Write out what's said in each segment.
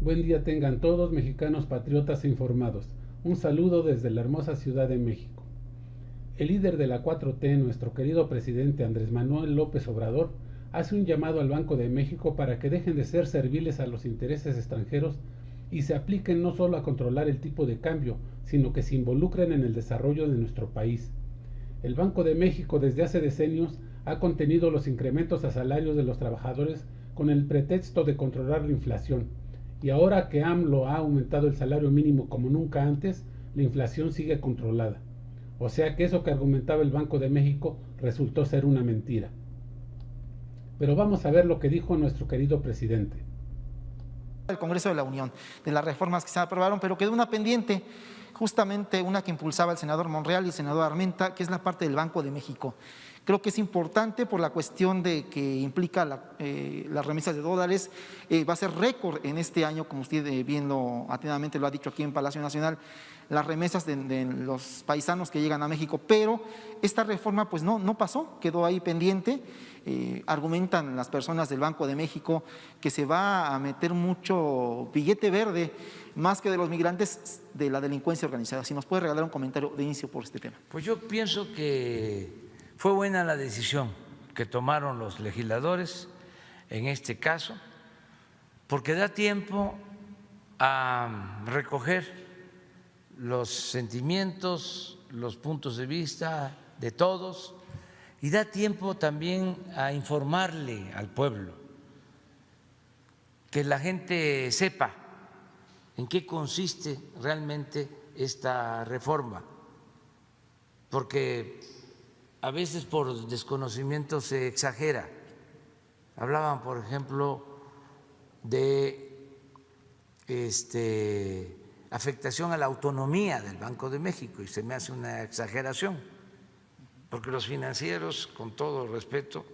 Buen día tengan todos, mexicanos patriotas e informados. Un saludo desde la hermosa Ciudad de México. El líder de la 4T, nuestro querido presidente Andrés Manuel López Obrador, hace un llamado al Banco de México para que dejen de ser serviles a los intereses extranjeros y se apliquen no solo a controlar el tipo de cambio, sino que se involucren en el desarrollo de nuestro país. El Banco de México desde hace decenios ha contenido los incrementos a salarios de los trabajadores con el pretexto de controlar la inflación. Y ahora que AMLO ha aumentado el salario mínimo como nunca antes, la inflación sigue controlada. O sea que eso que argumentaba el Banco de México resultó ser una mentira. Pero vamos a ver lo que dijo nuestro querido presidente. El Congreso de la Unión, de las reformas que se aprobaron, pero quedó una pendiente, justamente una que impulsaba el senador Monreal y el senador Armenta, que es la parte del Banco de México. Creo que es importante por la cuestión de que implica las remesas de dólares. Va a ser récord en este año, como usted bien atentamente lo ha dicho aquí en Palacio Nacional, las remesas de los paisanos que llegan a México, pero esta reforma pues no pasó, quedó ahí pendiente. Argumentan las personas del Banco de México que se va a meter mucho billete verde, más que de los migrantes, de la delincuencia organizada. Si nos puede regalar un comentario de inicio por este tema. Pues yo pienso que fue buena la decisión que tomaron los legisladores en este caso, porque da tiempo a recoger los sentimientos, los puntos de vista de todos y da tiempo también a informarle al pueblo, que la gente sepa en qué consiste realmente esta reforma, porque a veces por desconocimiento se exagera. Hablaban, por ejemplo, de afectación a la autonomía del Banco de México y se me hace una exageración, porque los financieros, con todo respeto,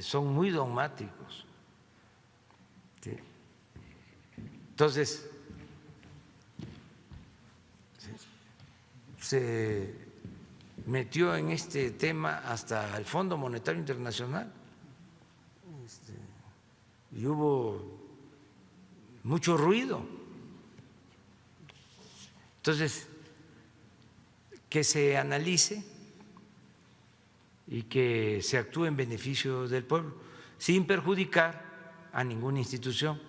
son muy dogmáticos. ¿Sí? Entonces, se metió en este tema hasta el Fondo Monetario Internacional y hubo mucho ruido. Entonces, que se analice y que se actúe en beneficio del pueblo, sin perjudicar a ninguna institución.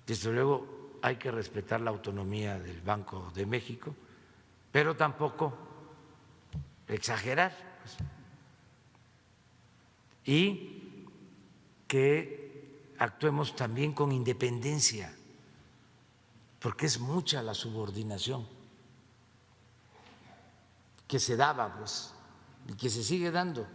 Desde luego hay que respetar la autonomía del Banco de México, pero tampoco exagerar. Y que actuemos también con independencia, porque es mucha la subordinación que se daba, pues, y que se sigue dando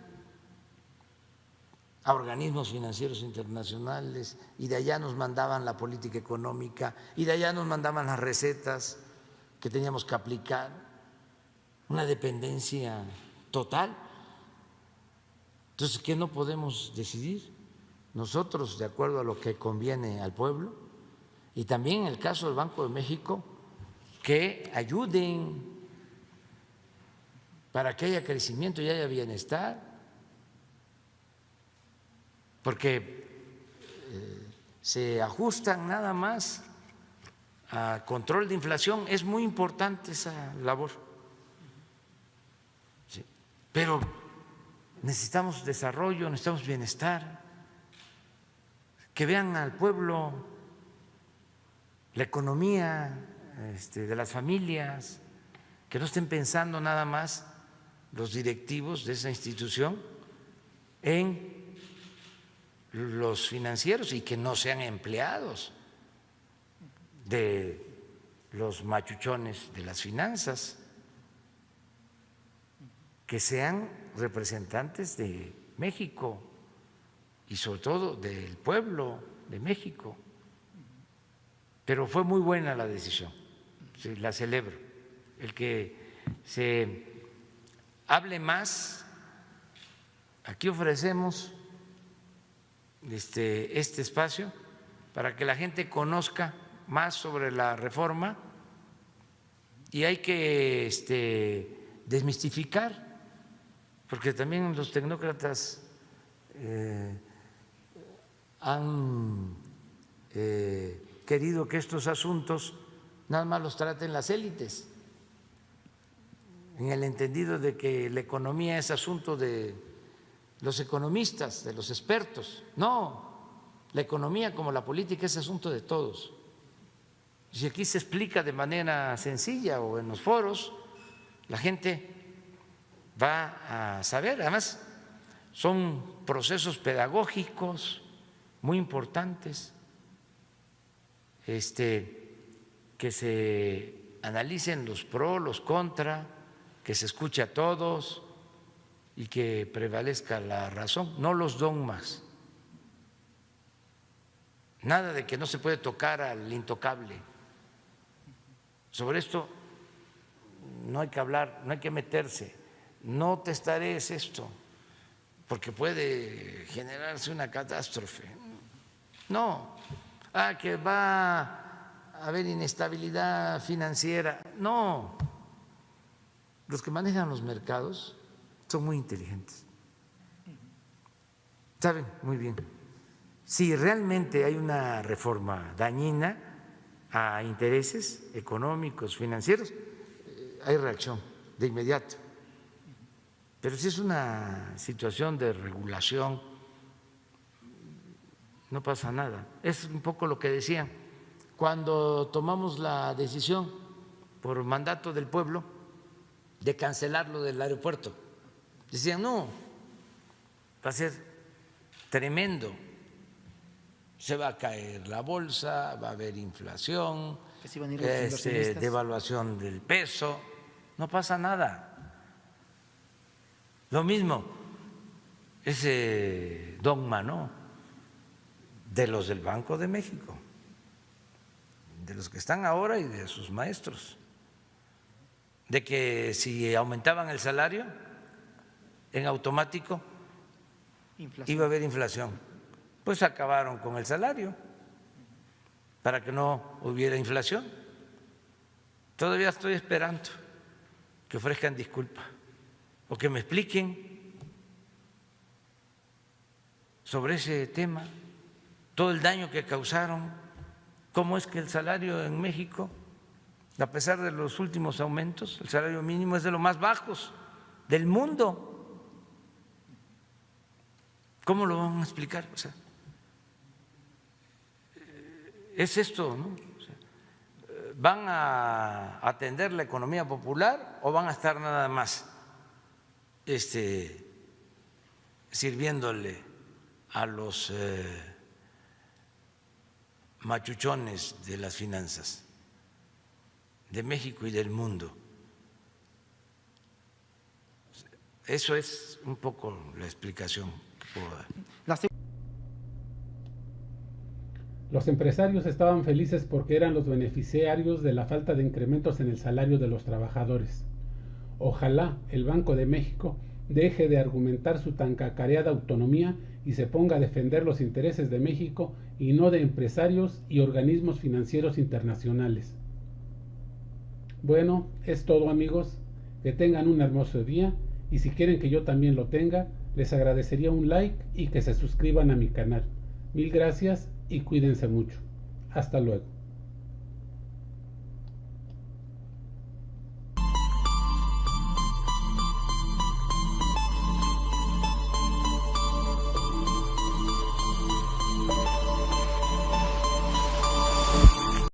a organismos financieros internacionales, y de allá nos mandaban la política económica, y de allá nos mandaban las recetas que teníamos que aplicar, una dependencia total. Entonces, ¿qué no podemos decidir nosotros de acuerdo a lo que conviene al pueblo? Y también en el caso del Banco de México, que ayuden para que haya crecimiento y haya bienestar, porque se ajustan nada más a control de inflación. Es muy importante esa labor, sí, pero necesitamos desarrollo, necesitamos bienestar, que vean al pueblo, la economía de las familias, que no estén pensando nada más los directivos de esa institución en los financieros y que no sean empleados de los machuchones de las finanzas, que sean representantes de México y sobre todo del pueblo de México. Pero fue muy buena la decisión, sí, la celebro, el que se hable más. Aquí ofrecemos este espacio para que la gente conozca más sobre la reforma y hay que desmistificar, porque también los tecnócratas han querido que estos asuntos nada más los traten las élites, en el entendido de que la economía es asunto de los economistas, de los expertos. No, la economía como la política es asunto de todos. Si aquí se explica de manera sencilla o en los foros, la gente va a saber. Además, son procesos pedagógicos muy importantes, que se analicen los pros, los contra, que se escuche a todos y que prevalezca la razón, no los dogmas. Nada de que no se puede tocar al intocable. Sobre esto no hay que hablar, no hay que meterse. No testarees esto, porque puede generarse una catástrofe. No, que va a haber inestabilidad financiera. No, los que manejan los mercados son muy inteligentes, saben muy bien. Si realmente hay una reforma dañina a intereses económicos, financieros, hay reacción de inmediato. Pero si es una situación de regulación, no pasa nada. Es un poco lo que decían cuando tomamos la decisión por mandato del pueblo de cancelar lo del aeropuerto. Decían, no, va a ser tremendo, se va a caer la bolsa, va a haber inflación, devaluación del peso. No pasa nada. Lo mismo, ese dogma, ¿no?, de los del Banco de México, de los que están ahora y de sus maestros, de que si aumentaban el salario, en automático iba a haber inflación. Pues acabaron con el salario para que no hubiera inflación. Todavía estoy esperando que ofrezcan disculpas o que me expliquen sobre ese tema, todo el daño que causaron, cómo es que el salario en México, a pesar de los últimos aumentos, el salario mínimo es de los más bajos del mundo. ¿Cómo lo van a explicar? O sea, es esto, ¿no? O sea, ¿van a atender la economía popular o van a estar nada más sirviéndole a los machuchones de las finanzas de México y del mundo? Eso es un poco la explicación. Los empresarios estaban felices porque eran los beneficiarios de la falta de incrementos en el salario de los trabajadores. Ojalá el Banco de México deje de argumentar su tan cacareada autonomía y se ponga a defender los intereses de México y no de empresarios y organismos financieros internacionales. Bueno, es todo, amigos. Que tengan un hermoso día y si quieren que yo también lo tenga, les agradecería un like y que se suscriban a mi canal. Mil gracias y cuídense mucho. Hasta luego.